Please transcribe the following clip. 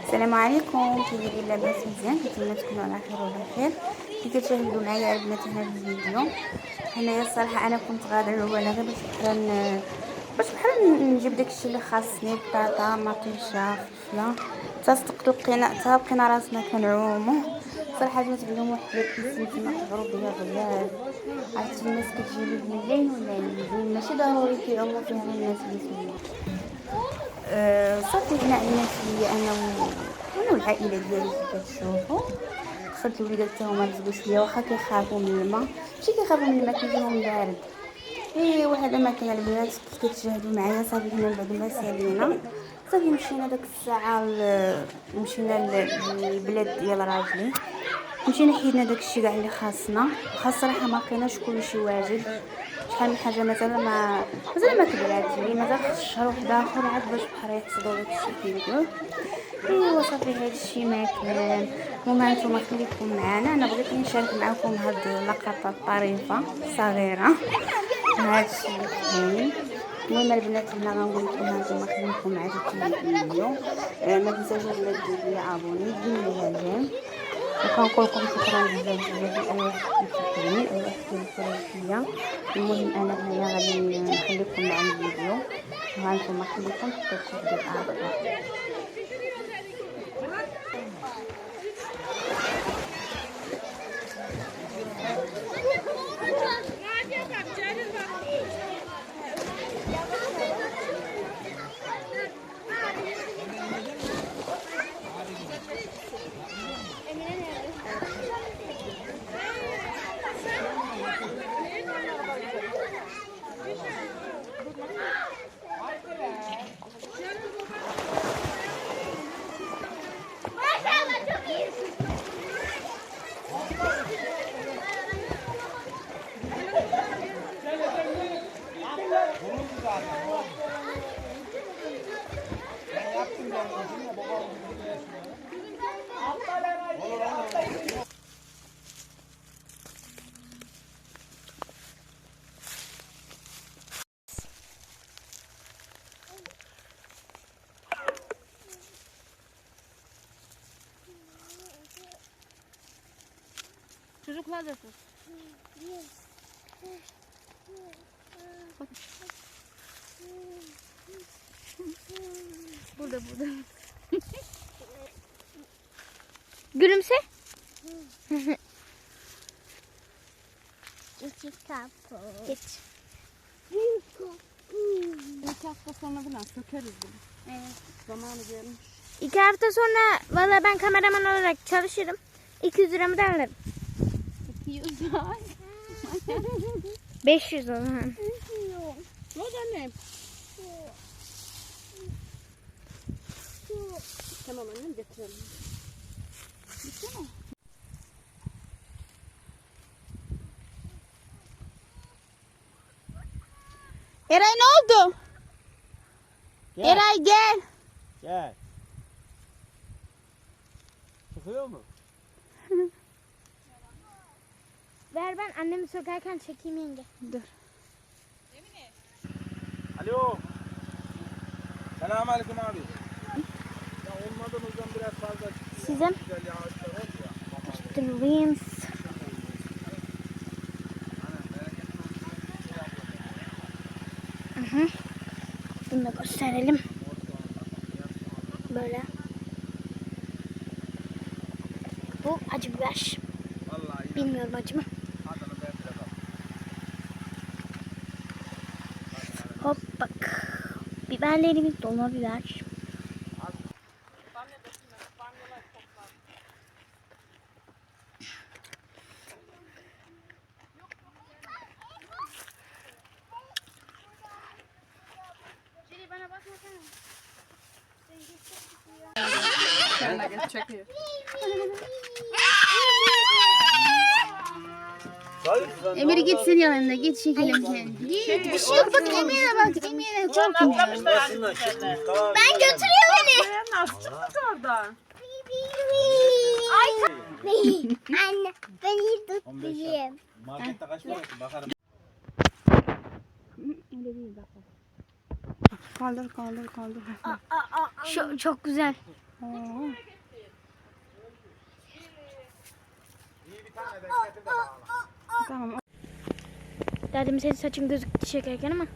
السلام عليكم. كي دايرين؟ لاباس مزيان؟ كنتمنى تكونوا على خير وعلى خير. كي كتشاهدوا معايا البنات هنا في الفيديو، هنايا الصراحه انا كنت غادا ولا غير باش بحال نجيب داكشي اللي خاصني، بطاطا مطيشه فلفله حتى بقينا راسنا كنعومو. صراحه البنات عندهم واحد البيسين تما كتعرض غزال، عرفتي الناس كتجي لي بالليل ولا الليل، ماشي ضروري كيعوموا فيها الناس اللي صافي. هنا عندنا شويه انا والعائله ديالي كيف كتشوفوا. دخلت الوليدات حتى هما لزقوا شويه، واخا كيخافوا من الماء، ماشي كيخافوا من الماء، كيجيهم بارد. ايوا هذا ما كان البنات. كيف كتشاهدوا معايا صافي هنا بعد ما سالينا صافي مشينا داك الساعه مشينا للبلاد ديال راجلي، مشينا حيدنا داكشي كاع اللي خاصنا. واخا الصراحه ما لقيناش كلشي واجد، شحال من حاجه مازال ما كبرات لي، مازال خص شهر واحد اخر عاد باش بحال يحصدوا داكشي كيدير. ايوا صافي هادشي ما كان. المهم هانتوما خليكم معنا، انا بغيت نشارك معكم هاد اللقطه الطريفه الصغيره. هادشي اللي كاين. المهم البنات هنا غنقول لكم هانتوما خليكم معايا في الفيديو. ما تنساوش الولاد ديروا لي ابوني، ديروا لي جيم، وكنقول لكم شكرا بزاف بزاف لاي واحد كيشوفني، اي واحد كيمثل فيا. المهم انا هنايا غادي نخليكم مع الفيديو، وهانتوما خليكم حتى تشوفوا الاخر. Çocuklar da tut. Burada. Gülümse. İki kapı. Geç. 2 hafta sonra falan sökeriz bunu. Evet. Zamanı gelmiş. 2 hafta sonra valla ben kameraman olarak çalışırım. 200 liramı da alırım. 200 ay. 500 o zaman. Yok annem. Tamam annem getirelim. Bitti mi? Eray ne oldu? Gel. Eray gel. Gel. Çıkıyor mu? Ver ben annemi sokarken çekeyim yenge. Dur. Alo. Selamünaleyküm abi. Ya olmadığımızdan biraz fazla Size güzel yağışlar oldu ya. göstereyim. Bunu da gösterelim. Böyle. Bu acı biber. Vallahi Bilmiyorum acı mı? adını ben bile bak. Hop bak. Biberlerimiz dolma biber. Sen de geç çekiyor. Emir gitsin yanına git çekelim seni. Git bir şey yok bak Emir'e bak Emir'e korkmuyor. Ben götürüyor beni. Nasıl çıktık oradan? Anne beni tutayım. Markette kaç para bakarım. Öyle değil bak. Kaldır. Çok güzel. Oo. İyi bir tane de getir de bağla. Tamam. Derdim senin saçın gözüktü çekerken ama.